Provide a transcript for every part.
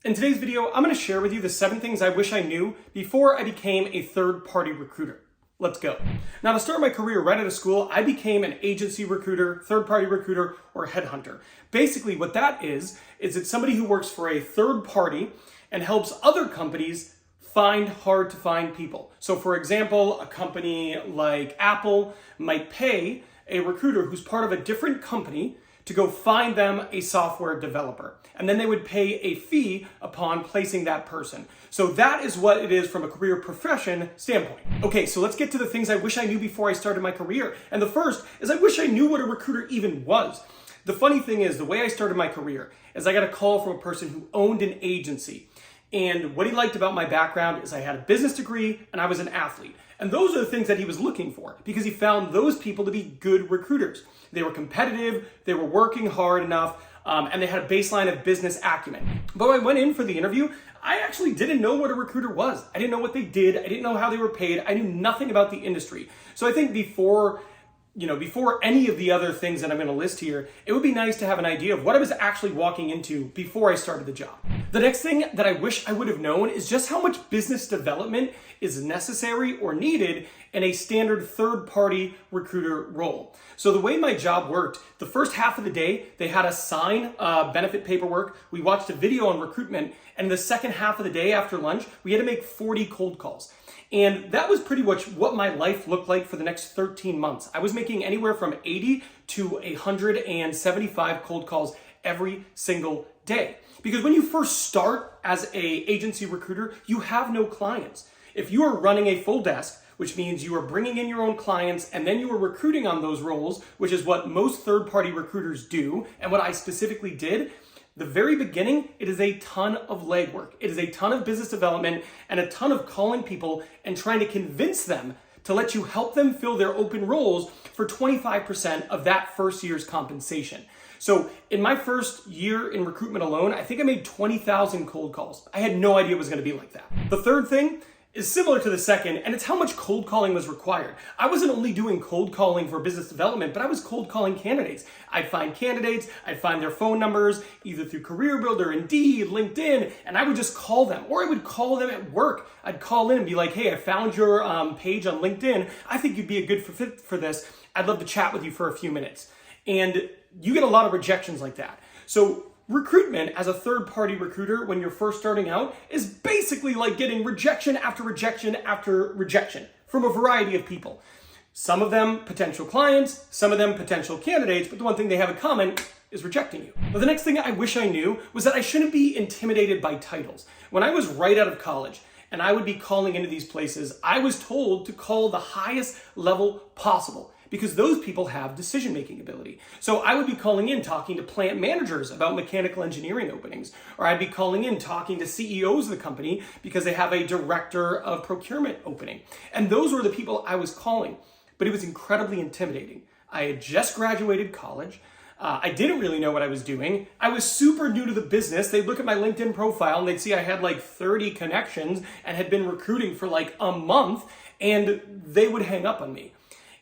In today's video, I'm going to share with you the 7 things I wish I knew before I became a third-party recruiter. Let's go. Now, to start my career right out of school, I became an agency recruiter, third-party recruiter, or headhunter. Basically, what that is it's somebody who works for a third party and helps other companies find hard-to-find people. So, for example, a company like Apple might pay a recruiter who's part of a different company to go find them a software developer. And then they would pay a fee upon placing that person. So that is what it is from a career profession standpoint. Okay, so let's get to the things I wish I knew before I started my career. And the first is I wish I knew what a recruiter even was. The funny thing is, the way I started my career is I got a call from a person who owned an agency. And what he liked about my background is I had a business degree and I was an athlete. And those are the things that he was looking for because he found those people to be good recruiters. They were competitive, they were working hard enough, and they had a baseline of business acumen. But when I went in for the interview, I actually didn't know what a recruiter was. I didn't know what they did. I didn't know how they were paid. I knew nothing about the industry. So I think before any of the other things that I'm going to list here, it would be nice to have an idea of what I was actually walking into before I started the job. The next thing that I wish I would have known is just how much business development is necessary or needed in a standard third-party recruiter role. So the way my job worked, the first half of the day, they had us sign benefit paperwork. We watched a video on recruitment, and the second half of the day after lunch, we had to make 40 cold calls. And that was pretty much what my life looked like for the next 13 months. I was making anywhere from 80 to 175 cold calls every single day. Because when you first start as an agency recruiter, you have no clients. If you are running a full desk, which means you are bringing in your own clients and then you are recruiting on those roles, which is what most third-party recruiters do, and what I specifically did, the very beginning, it is a ton of legwork. It is a ton of business development and a ton of calling people and trying to convince them to let you help them fill their open roles for 25% of that first year's compensation. So in my first year in recruitment alone, I think I made 20,000 cold calls. I had no idea it was going to be like that. The third thing is similar to the second, and it's how much cold calling was required. I wasn't only doing cold calling for business development, but I was cold calling candidates. I'd find candidates, I'd find their phone numbers, either through CareerBuilder, Indeed, LinkedIn, and I would just call them. Or I would call them at work. I'd call in and be like, hey, I found your page on LinkedIn. I think you'd be a good fit for this. I'd love to chat with you for a few minutes. And you get a lot of rejections like that. So recruitment as a third-party recruiter when you're first starting out is basically like getting rejection after rejection after rejection from a variety of people. Some of them potential clients, some of them potential candidates, but the one thing they have in common is rejecting you. But the next thing I wish I knew was that I shouldn't be intimidated by titles. When I was right out of college and I would be calling into these places, I was told to call the highest level possible, because those people have decision-making ability. So I would be calling in talking to plant managers about mechanical engineering openings, or I'd be calling in talking to CEOs of the company because they have a director of procurement opening. And those were the people I was calling, but it was incredibly intimidating. I had just graduated college. I didn't really know what I was doing. I was super new to the business. They'd look at my LinkedIn profile and they'd see I had like 30 connections and had been recruiting for like a month, and they would hang up on me.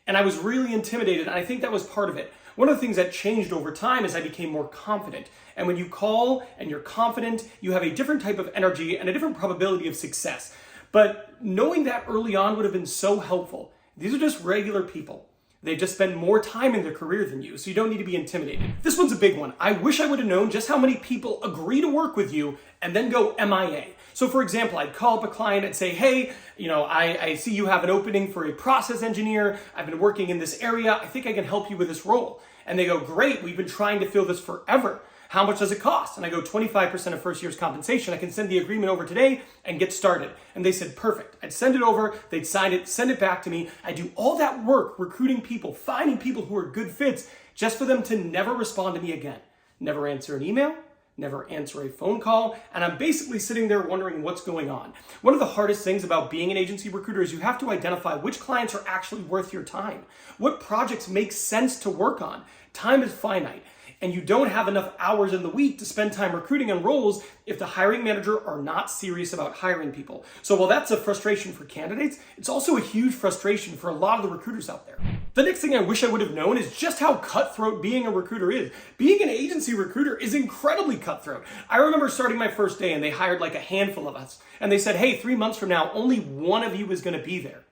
And I was really intimidated, and I think that was part of it. One of the things that changed over time is I became more confident. And when you call and you're confident, you have a different type of energy and a different probability of success. But knowing that early on would have been so helpful. These are just regular people. They just spend more time in their career than you, so you don't need to be intimidated. This one's a big one. I wish I would have known just how many people agree to work with you and then go MIA. So for example, I'd call up a client and say, hey, I see you have an opening for a process engineer. I've been working in this area. I think I can help you with this role. And they go, great, we've been trying to fill this forever. How much does it cost? And I go, 25% of first year's compensation. I can send the agreement over today and get started. And they said, perfect. I'd send it over, they'd sign it, send it back to me. I do all that work recruiting people, finding people who are good fits, just for them to never respond to me again. Never answer an email, never answer a phone call, and I'm basically sitting there wondering what's going on. One of the hardest things about being an agency recruiter is you have to identify which clients are actually worth your time. What projects make sense to work on? Time is finite, and you don't have enough hours in the week to spend time recruiting on roles if the hiring manager are not serious about hiring people. So while that's a frustration for candidates, it's also a huge frustration for a lot of the recruiters out there. The next thing I wish I would have known is just how cutthroat being a recruiter is. Being an agency recruiter is incredibly cutthroat. I remember starting my first day and they hired like a handful of us. And they said, hey, 3 months from now, only one of you is going to be there.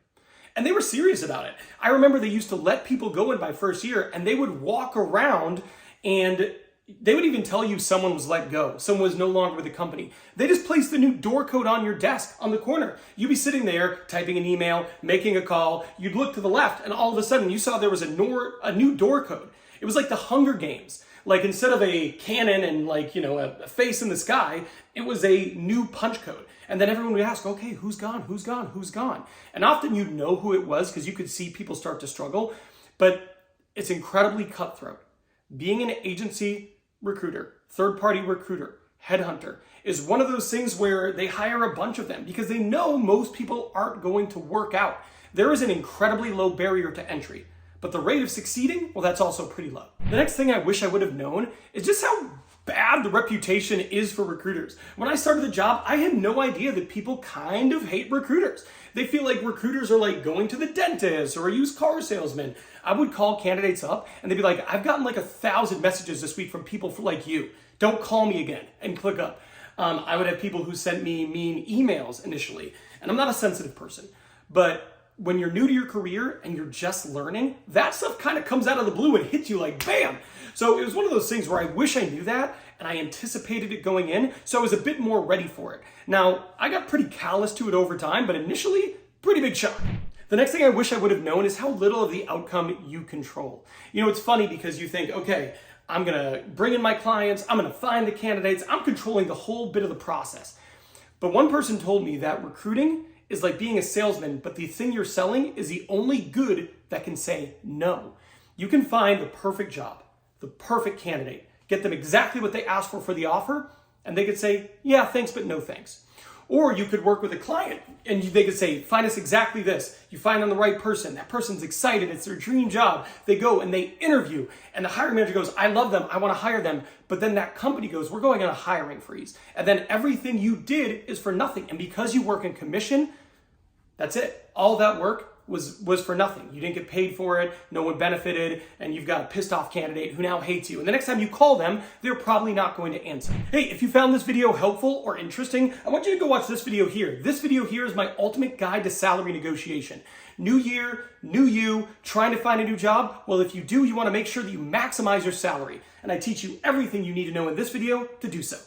And they were serious about it. I remember they used to let people go in my first year and they would walk around and they would even tell you someone was let go. Someone was no longer with the company. They just placed the new door code on your desk on the corner. You'd be sitting there typing an email, making a call. You'd look to the left and all of a sudden you saw there was a new door code. It was like the Hunger Games. Like instead of a cannon and a face in the sky, it was a new punch code. And then everyone would ask, okay, who's gone? Who's gone? Who's gone? And often you'd know who it was because you could see people start to struggle. But it's incredibly cutthroat. Being an agency recruiter, third-party recruiter, headhunter is one of those things where they hire a bunch of them because they know most people aren't going to work out. There is an incredibly low barrier to entry, but the rate of succeeding, well, that's also pretty low. The next thing I wish I would have known is just how bad the reputation is for recruiters. When I started the job, I had no idea that people kind of hate recruiters. They feel like recruiters are like going to the dentist or a used car salesman. I would call candidates up and they'd be like, I've gotten like 1,000 messages this week from people like you. Don't call me again, and click up. I would have people who sent me mean emails initially. And I'm not a sensitive person, but when you're new to your career and you're just learning, that stuff kind of comes out of the blue and hits you like bam. So it was one of those things where I wish I knew that and I anticipated it going in, so I was a bit more ready for it. Now, I got pretty callous to it over time, but initially, pretty big shock. The next thing I wish I would have known is how little of the outcome you control. You know, it's funny because you think, okay, I'm gonna bring in my clients, I'm gonna find the candidates, I'm controlling the whole bit of the process. But one person told me that recruiting is like being a salesman, but the thing you're selling is the only good that can say no. You can find the perfect job, the perfect candidate, get them exactly what they asked for the offer, and they could say, yeah, thanks, but no thanks. Or you could work with a client and they could say, find us exactly this. You find them the right person. That person's excited. It's their dream job. They go and they interview and the hiring manager goes, I love them. I want to hire them. But then that company goes, we're going on a hiring freeze. And then everything you did is for nothing. And because you work in commission, that's it. All that work was for nothing. You didn't get paid for it, no one benefited, and you've got a pissed off candidate who now hates you. And the next time you call them, they're probably not going to answer. Hey, if you found this video helpful or interesting, I want you to go watch this video here. This video here is my ultimate guide to salary negotiation. New year, new you, trying to find a new job? Well, if you do, you want to make sure that you maximize your salary. And I teach you everything you need to know in this video to do so.